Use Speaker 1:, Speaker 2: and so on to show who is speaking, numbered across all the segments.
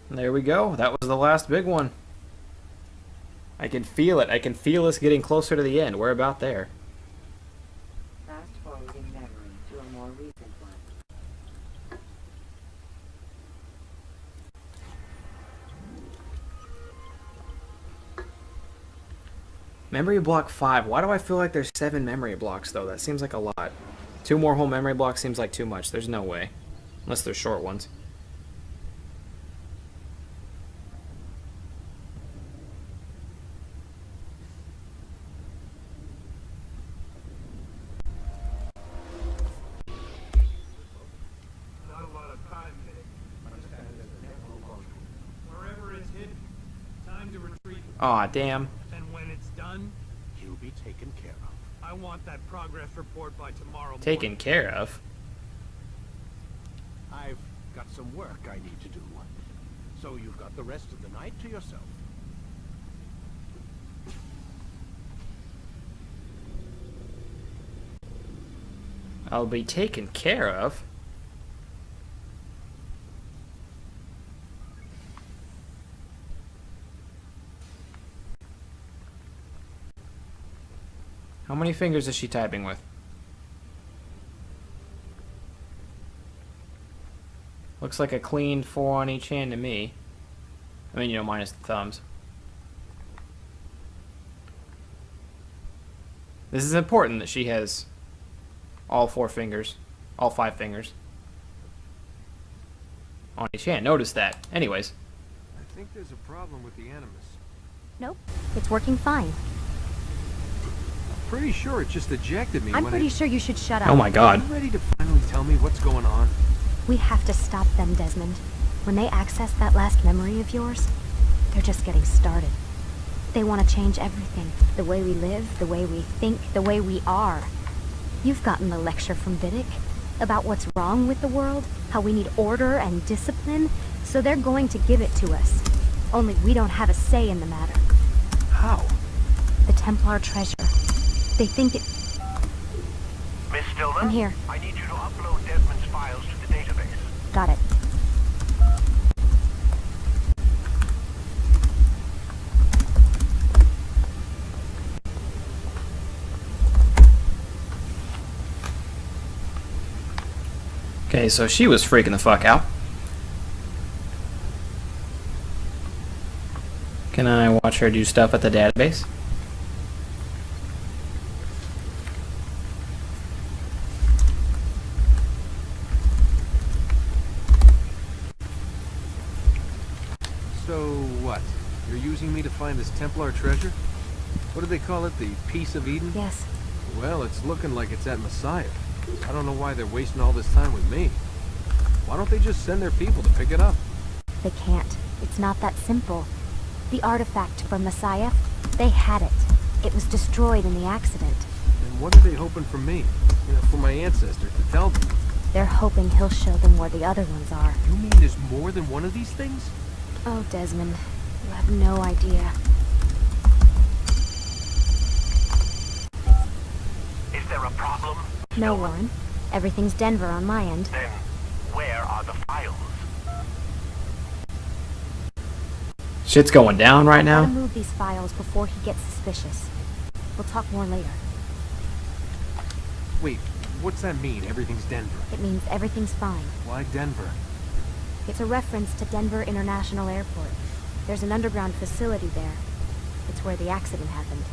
Speaker 1: There we go. That was the last big one. I can feel it. I can feel us getting closer to the end. We're about there.
Speaker 2: Fast forwarding memory to a more recent one.
Speaker 1: Memory block 5. Why do I feel like there's 7 memory blocks, though? That seems like a lot. 2 more whole memory blocks seems like too much. There's no way. Unless they're short ones.
Speaker 3: Not a lot of time there. Wherever it's hidden, time to retrieve it.
Speaker 1: Aw, damn.
Speaker 3: And when it's done,
Speaker 4: He'll be taken care of.
Speaker 3: I want that progress report by tomorrow
Speaker 1: Taken
Speaker 3: morning.
Speaker 1: care of.
Speaker 4: I've got some work I need to do. So you've got the rest of the night to yourself.
Speaker 1: I'll be taken care of. How many fingers is she typing with? Looks like a clean 4 on each hand to me. I mean, you know, minus the thumbs. This is important that she has all 4 fingers. All 5 fingers. On each hand. Notice that. Anyways.
Speaker 3: I think there's a problem with the Animus.
Speaker 5: Nope, it's working fine.
Speaker 3: Pretty sure it just ejected me
Speaker 5: I'm
Speaker 3: when
Speaker 5: pretty sure you should shut up.
Speaker 1: Oh my god.
Speaker 3: You ready to finally tell me what's going on?
Speaker 5: We have to stop them, Desmond. When they access that last memory of yours, they're just getting started. They want to change everything. The way we live, the way we think, the way we are. You've gotten the lecture from Vidic about what's wrong with the world, how we need order and discipline, so they're going to give it to us. Only we don't have a say in the matter.
Speaker 3: How?
Speaker 5: The Templar treasure. They think it...
Speaker 4: Miss Stillman?
Speaker 5: I'm here.
Speaker 4: I need you to upload Desmond's files to the database.
Speaker 5: Got it.
Speaker 1: Okay, so she was freaking the fuck out. Can I watch her do stuff at the database?
Speaker 3: So what? You're using me to find this Templar treasure? What do they call it? The Piece of Eden?
Speaker 5: Yes.
Speaker 3: Well, it's looking like it's at Messiah. I don't know why they're wasting all this time with me. Why don't they just send their people to pick it up?
Speaker 5: They can't. It's not that simple. The artifact from Messiah, they had it. It was destroyed in the accident.
Speaker 3: And what are they hoping from me? You know, for my ancestors to tell them?
Speaker 5: They're hoping he'll show them where the other ones are.
Speaker 3: You mean there's more than one of these things?
Speaker 5: Oh, Desmond, you have no idea.
Speaker 4: Is there a problem?
Speaker 5: No, Warren. Everything's Denver on my end.
Speaker 4: Then, where are the files?
Speaker 1: Shit's going down right
Speaker 5: Gotta
Speaker 1: now.
Speaker 5: move these files before he gets suspicious. We'll talk more later.
Speaker 3: Wait, what's that mean, everything's Denver?
Speaker 5: It means everything's fine.
Speaker 3: Why Denver?
Speaker 5: It's a reference to Denver International Airport. There's an underground facility there. It's where the accident happened.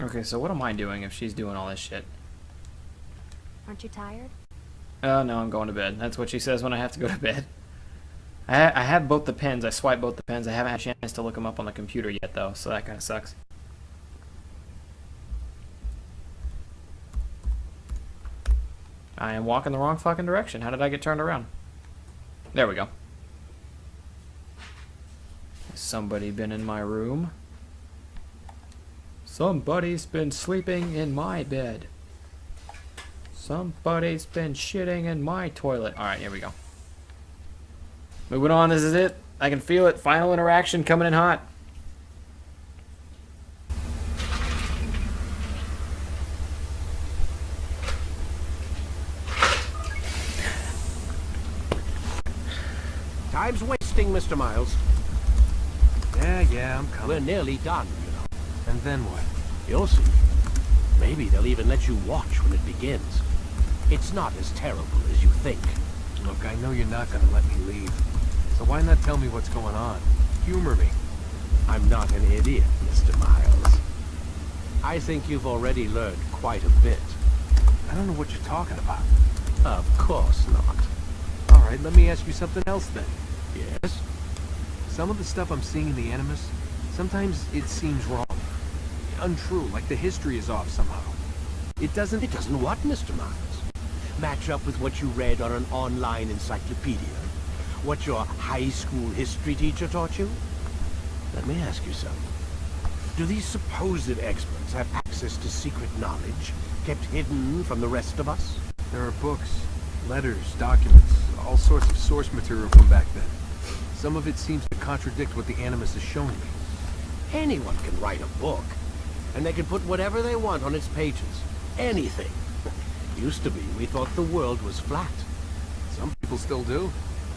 Speaker 1: Okay, so what am I doing if she's doing all this shit?
Speaker 5: Aren't you tired?
Speaker 1: Oh, no, I'm going to bed. That's what she says when I have to go to bed. I have both the pens. I swipe both the pens. I haven't had a chance to look them up on the computer yet, though, so that kind of sucks. I am walking the wrong fucking direction. How did I get turned around? There we go. Has somebody been in my room? Somebody's been sleeping in my bed. Somebody's been shitting in my toilet. Alright, here we go. Moving on, this is it. I can feel it. Final interaction coming in hot.
Speaker 4: Time's wasting, Mr. Miles.
Speaker 3: Yeah, I'm coming.
Speaker 4: We're nearly done, you know.
Speaker 3: And then what?
Speaker 4: You'll see. Maybe they'll even let you watch when it begins. It's not as terrible as you think.
Speaker 3: Look, I know you're not gonna let me leave. So why not tell me what's going on? Humor me.
Speaker 4: I'm not an idiot, Mr. Miles. I think you've already learned quite a bit.
Speaker 3: I don't know what you're talking about.
Speaker 4: Of course not.
Speaker 3: Alright, let me ask you something else then.
Speaker 4: Yes?
Speaker 3: Some of the stuff I'm seeing in the Animus, sometimes it seems wrong. Untrue, like the history is off somehow. It doesn't
Speaker 4: what, Mr. Miles? Match up with what you read on an online encyclopedia? What your high school history teacher taught you? Let me ask you something. Do these supposed experts have access to secret knowledge kept hidden from the rest of us?
Speaker 3: There are books, letters, documents, all sorts of source material from back then. Some of it seems to contradict what the Animus is showing me.
Speaker 4: Anyone can write a book, and they can put whatever they want on its pages. Anything. Used to be, we thought the world was flat.
Speaker 3: Some people still do.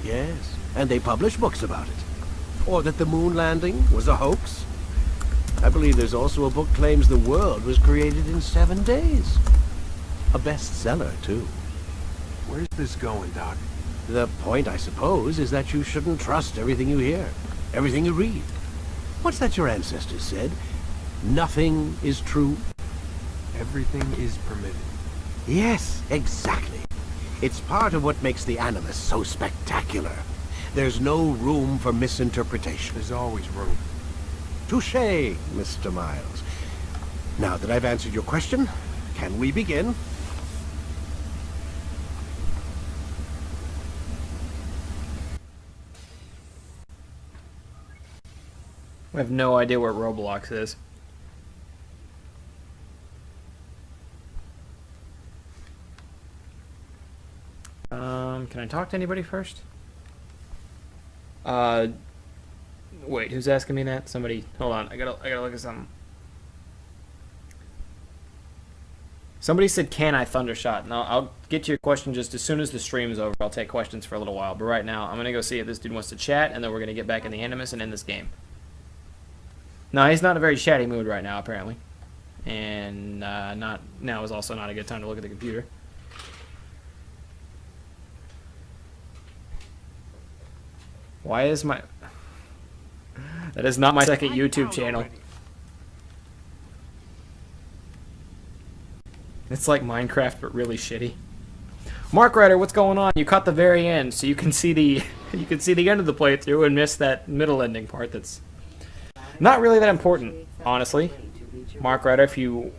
Speaker 4: Yes, and they publish books about it. Or that the moon landing was a hoax. I believe there's also a book claims the world was created in 7 days. A bestseller, too.
Speaker 3: Where's this going, Doc?
Speaker 4: The point, I suppose, is that you shouldn't trust everything you hear, everything you read. What's that your ancestors said? Nothing is true.
Speaker 3: Everything is permitted.
Speaker 4: Yes, exactly. It's part of what makes the Animus so spectacular. There's no room for misinterpretation.
Speaker 3: There's always room.
Speaker 4: Touché, Mr. Miles. Now that I've answered your question, can we begin?
Speaker 1: I have no idea where Roblox is. Can I talk to anybody first? Wait, who's asking me that? Somebody, hold on, I gotta look at something. Somebody said, can I Thundershot? No, I'll get to your question just as soon as the stream's over. I'll take questions for a little while, but right now, I'm gonna go see if this dude wants to chat, and then we're gonna get back in the Animus and end this game. No, he's not in a very chatty mood right now, apparently. And not now is also not a good time to look at the computer. Why is my... That is not my second YouTube channel. It's like Minecraft, but really shitty. Mark Ryder, what's going on? You caught the very end, so you can see the end of the playthrough and miss that middle ending part. That's not really that important, honestly. Mark Ryder, if you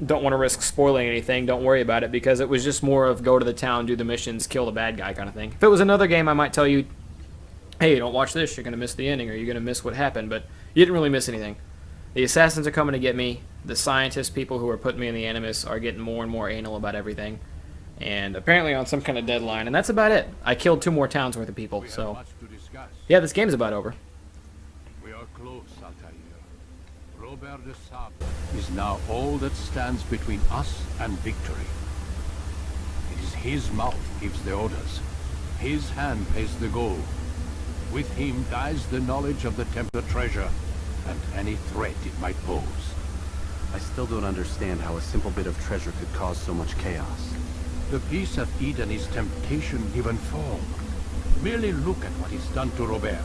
Speaker 1: don't want to risk spoiling anything, don't worry about it, because it was just more of go to the town, do the missions, kill the bad guy kind of thing. If it was another game, I might tell you, hey, don't watch this, you're going to miss the ending, or you're going to miss what happened, but you didn't really miss anything. The assassins are coming to get me. The scientist people who are putting me in the Animus are getting more and more anal about everything. And apparently on some kind of deadline, and that's about it. I killed 2 more towns worth of people, so... Yeah, this game's about over.
Speaker 6: We are close, Altair. Robert de Sable is now all that stands between us and victory. It is his mouth gives the orders. His hand pays the goal. With him dies the knowledge of the Templar treasure and any threat it might pose.
Speaker 7: I still don't understand how a simple bit of treasure could cause so much chaos.
Speaker 6: The peace of Eden is temptation given form. Merely look at what is done to Robert.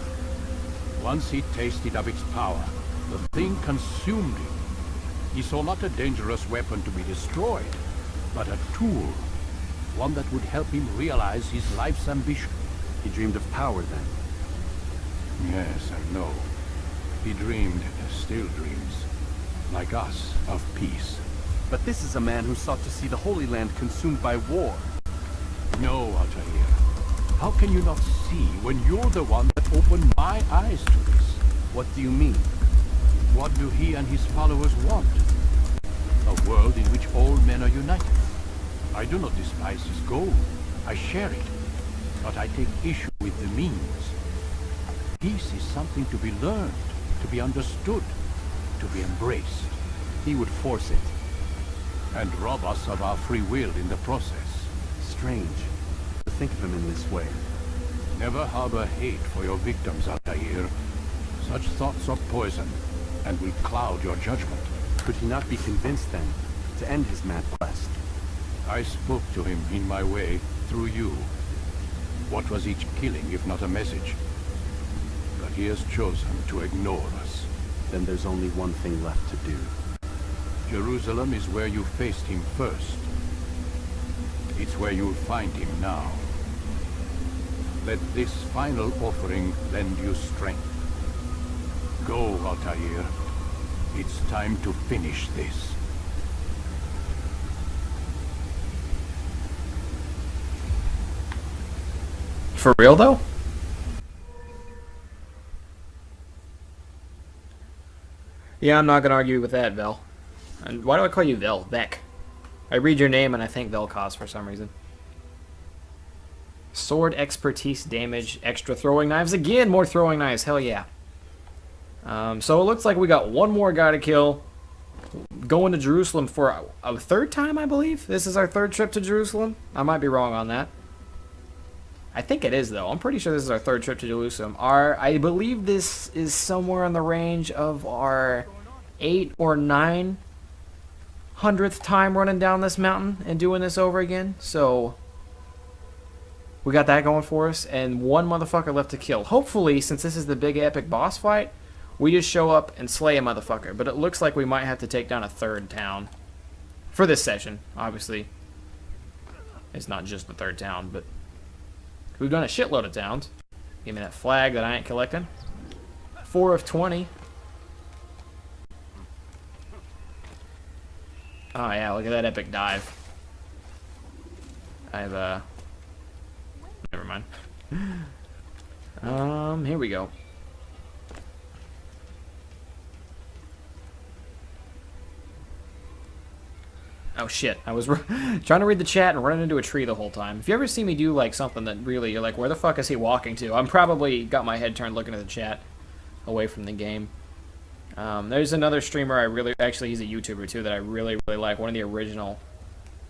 Speaker 6: Once he tasted of its power, the thing consumed him. He saw not a dangerous weapon to be destroyed, but a tool. One that would help him realize his life's ambition.
Speaker 7: He dreamed of power then.
Speaker 6: Yes, I know. He dreamed, still dreams, like us, of peace.
Speaker 7: But this is a man who sought to see the Holy Land consumed by war.
Speaker 6: No, Altair. How can you not see when you're the one that opened my eyes to this?
Speaker 7: What do you mean?
Speaker 6: What do he and his followers want? A world in which all men are united. I do not despise his goal. I share it. But I take issue with the means. Peace is something to be learned, to be understood, to be embraced.
Speaker 7: He would force it.
Speaker 6: And rob us of our free will in the process.
Speaker 7: Strange to think of him in this way.
Speaker 6: Never harbor hate for your victims, Altair. Such thoughts are poison, and will cloud your judgment.
Speaker 7: Could he not be convinced then to end his mad quest?
Speaker 6: I spoke to him in my way, through you. What was each killing if not a message? But he has chosen to ignore us.
Speaker 7: Then there's only one thing left to do.
Speaker 6: Jerusalem is where you faced him first. It's where you'll find him now. Let this final offering lend you strength. Go, Altair. It's time to finish this.
Speaker 1: For real, though? Yeah, I'm not going to argue with that, Vel. And why do I call you Vel? Vec. I read your name and I think Vel'Koz for some reason. Sword expertise, damage, extra throwing knives. Again, more throwing knives. Hell yeah. So it looks like we got one more guy to kill. Going to Jerusalem for a third time, I believe. This is our third trip to Jerusalem. I might be wrong on that. I think it is, though. I'm pretty sure this is our third trip to Jerusalem. I believe this is somewhere in the range of our 8th or 900th time running down this mountain and doing this over again. So we got that going for us, and one motherfucker left to kill. Hopefully, since this is the big epic boss fight, we just show up and slay a motherfucker. But it looks like we might have to take down a third town for this session. Obviously, it's not just the third town, but we've done a shitload of towns. Give me that flag that I ain't collecting. 4 of 20. Oh yeah, look at that epic dive. I have never mind. Here we go. Oh shit, I was trying to read the chat and running into a tree the whole time. If you ever see me do like something that really, you're like, where the fuck is he walking to? I'm probably got my head turned looking at the chat away from the game. There's another streamer I really, actually he's a YouTuber too, that I really like. One of the original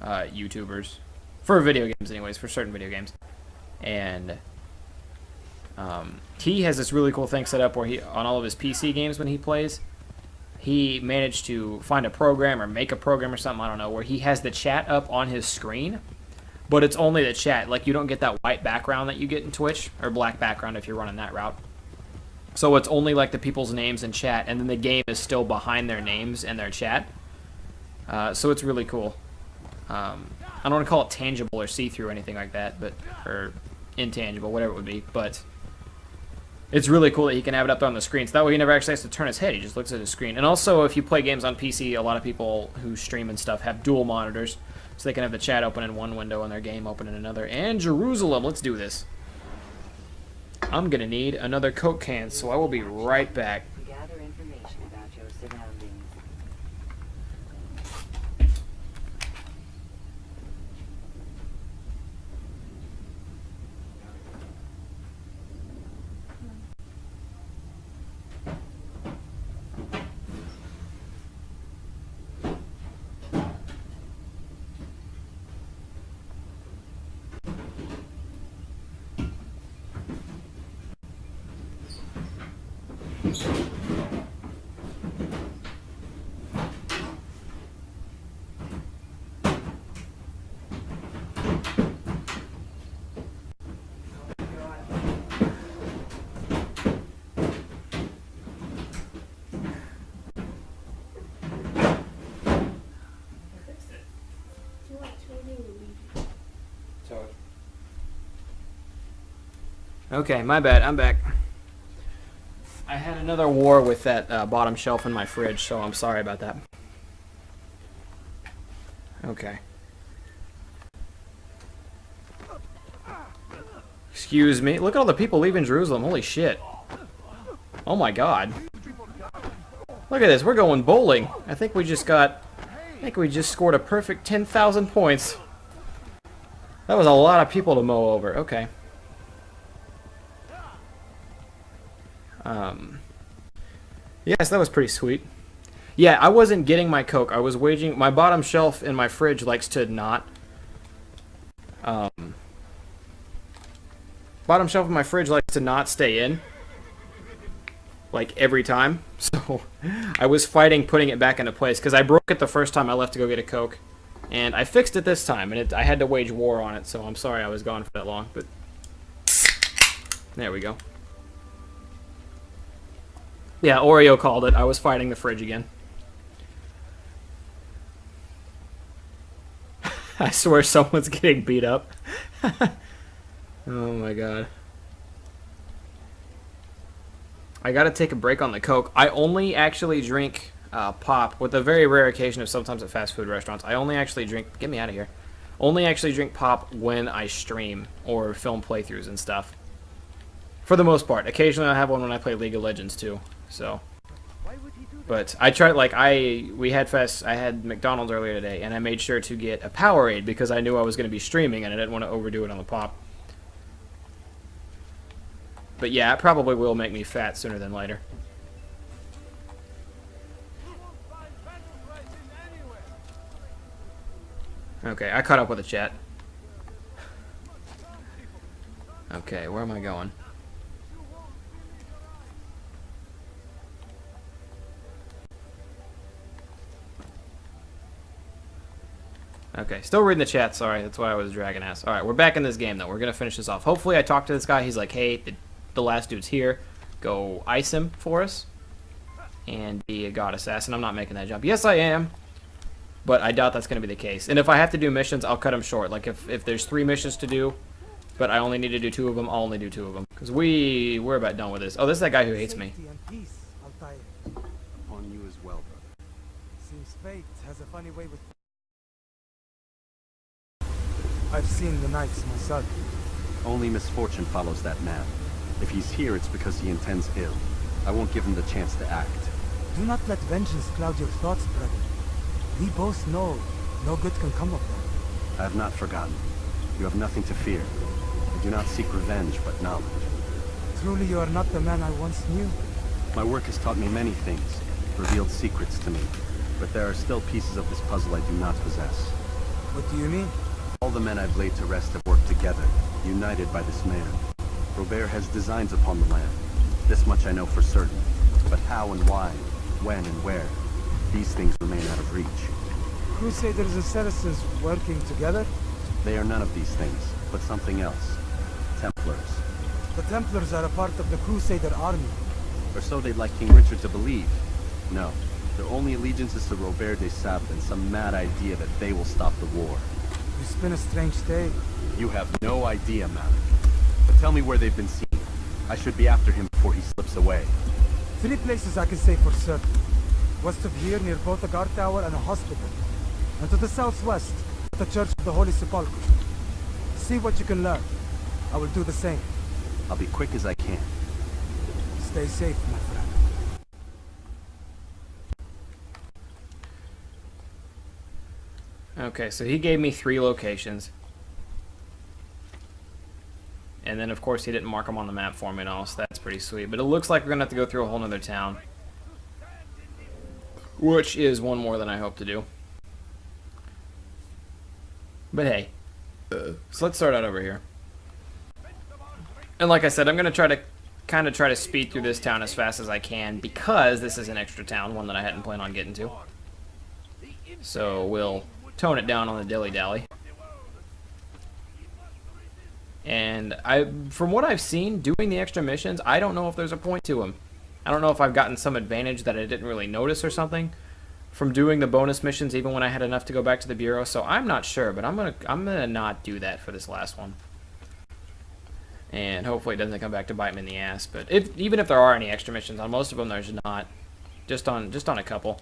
Speaker 1: YouTubers. For video games anyways, for certain video games. And he has this really cool thing set up where he, on all of his PC games when he plays, he managed to find a program or make a program or something, I don't know, where he has the chat up on his screen, but it's only the chat. Like, you don't get that white background that you get in Twitch, or black background if you're running that route. So it's only, like, the people's names in chat, and then the game is still behind their names and their chat. So it's really cool. I don't want to call it tangible or see-through or anything like that, but or intangible, whatever it would be, but it's really cool that he can have it up there on the screen. So that way he never actually has to turn his head. He just looks at his screen. And also, if you play games on PC, a lot of people who stream and stuff have dual monitors. So they can have the chat open in one window and their game open in another. And Jerusalem, let's do this. I'm going to need another Coke can, so I will be right back.
Speaker 2: To gather information about your surroundings.
Speaker 1: Okay, my bad. I'm back. I had another war with that bottom shelf in my fridge, so I'm sorry about that. Okay. Excuse me. Look at all the people leaving Jerusalem. Holy shit. Oh my god. Look at this. We're going bowling. I think we just scored a perfect 10,000 points. That was a lot of people to mow over. Okay. Yes, that was pretty sweet. Yeah, I wasn't getting my Coke. I was waging... My bottom shelf in my fridge likes to not... What bottom shelf of my fridge likes to not stay in. Like, every time. So, I was fighting putting it back into place, because I broke it the first time I left to go get a Coke. And I fixed it this time, and I had to wage war on it, so I'm sorry I was gone for that long, but... There we go. Yeah, Oreo called it. I was fighting the fridge again. I swear someone's getting beat up. Oh my god. I gotta take a break on the Coke. I only actually drink pop, with a very rare occasion of sometimes at fast food restaurants. I only actually drink... Get me out of here. Only actually drink pop when I stream or film playthroughs and stuff. For the most part. Occasionally I have one when I play League of Legends too. So... But I tried, like, I had McDonald's earlier today, and I made sure to get a Powerade because I knew I was going to be streaming and I didn't want to overdo it on the pop. But yeah, it probably will make me fat sooner than later. Okay, I caught up with the chat. Okay, where am I going? Okay, still reading the chat, sorry, that's why I was dragging ass. Alright, we're back in this game, though. We're going to finish this off. Hopefully I talked to this guy, he's like, hey, the last dude's here. Go ice him for us. And be a god assassin. I'm not making that jump. Yes, I am. But I doubt that's going to be the case. And if I have to do missions, I'll cut them short. Like, if there's 3 missions to do, but I only need to do 2 of them, I'll only do 2 of them. Because we're about done with this. Oh, this is that guy who hates me.
Speaker 7: Upon you as well, brother.
Speaker 8: Seems fate has a funny way with... I've seen the knights myself.
Speaker 7: Only misfortune follows that man. If he's here, it's because he intends ill. I won't give him the chance to act.
Speaker 8: Do not let vengeance cloud your thoughts, brother. We both know no good can come of that.
Speaker 7: I have not forgotten. You have nothing to fear. I do not seek revenge, but knowledge.
Speaker 8: Truly you are not the man I once knew.
Speaker 7: My work has taught me many things, revealed secrets to me, but there are still pieces of this puzzle I do not possess.
Speaker 8: What do you mean?
Speaker 7: All the men I've laid to rest have worked together, united by this man. Robert has designs upon the land. This much I know for certain. But how and why, when and where, these things remain out of reach.
Speaker 8: Crusaders and Saracens working together?
Speaker 7: They are none of these things, but something else. Templars.
Speaker 8: The Templars are a part of the Crusader army.
Speaker 7: Or so they'd like King Richard to believe. No, their only allegiance is to Robert de Sable and some mad idea that they will stop the war.
Speaker 8: You spin a strange tale.
Speaker 7: You have no idea, Malik. But tell me where they've been seen. I should be after him before he slips away.
Speaker 8: 3 places I can say for certain. West of here, near both a guard tower and a hospital. And to the southwest, at the Church of the Holy Sepulchre. See what you can learn. I will do the same.
Speaker 7: I'll be quick as I can.
Speaker 8: Stay safe, my friend.
Speaker 1: Okay, so he gave me 3 locations. And then, of course, he didn't mark them on the map for me and all, so that's pretty sweet. But it looks like we're going to have to go through a whole nother town. Which is one more than I hope to do. But hey. So let's start out over here. And like I said, I'm going to try to speed through this town as fast as I can, because this is an extra town, one that I hadn't planned on getting to. So we'll tone it down on the dilly-dally. And from what I've seen, doing the extra missions, I don't know if there's a point to them. I don't know if I've gotten some advantage that I didn't really notice or something from doing the bonus missions even when I had enough to go back to the Bureau. So I'm not sure, but I'm gonna not do that for this last one. And hopefully it doesn't come back to bite me in the ass. But even if there are any extra missions, on most of them there's not. Just on a couple.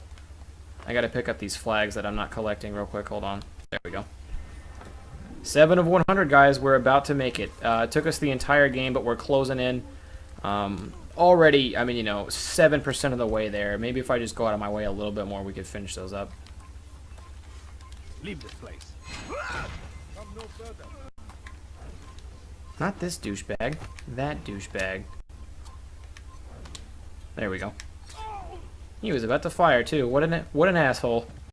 Speaker 1: I gotta pick up these flags that I'm not collecting real quick. Hold on. There we go. 7 of 100, guys. We're about to make it. It took us the entire game, but we're closing in. Already, I mean, you know, 7% of the way there. Maybe if I just go out of my way a little bit more, we could finish those up.
Speaker 4: Leave this place.
Speaker 1: Not this douchebag. That douchebag. There we go. He was about to fire, too. What an asshole.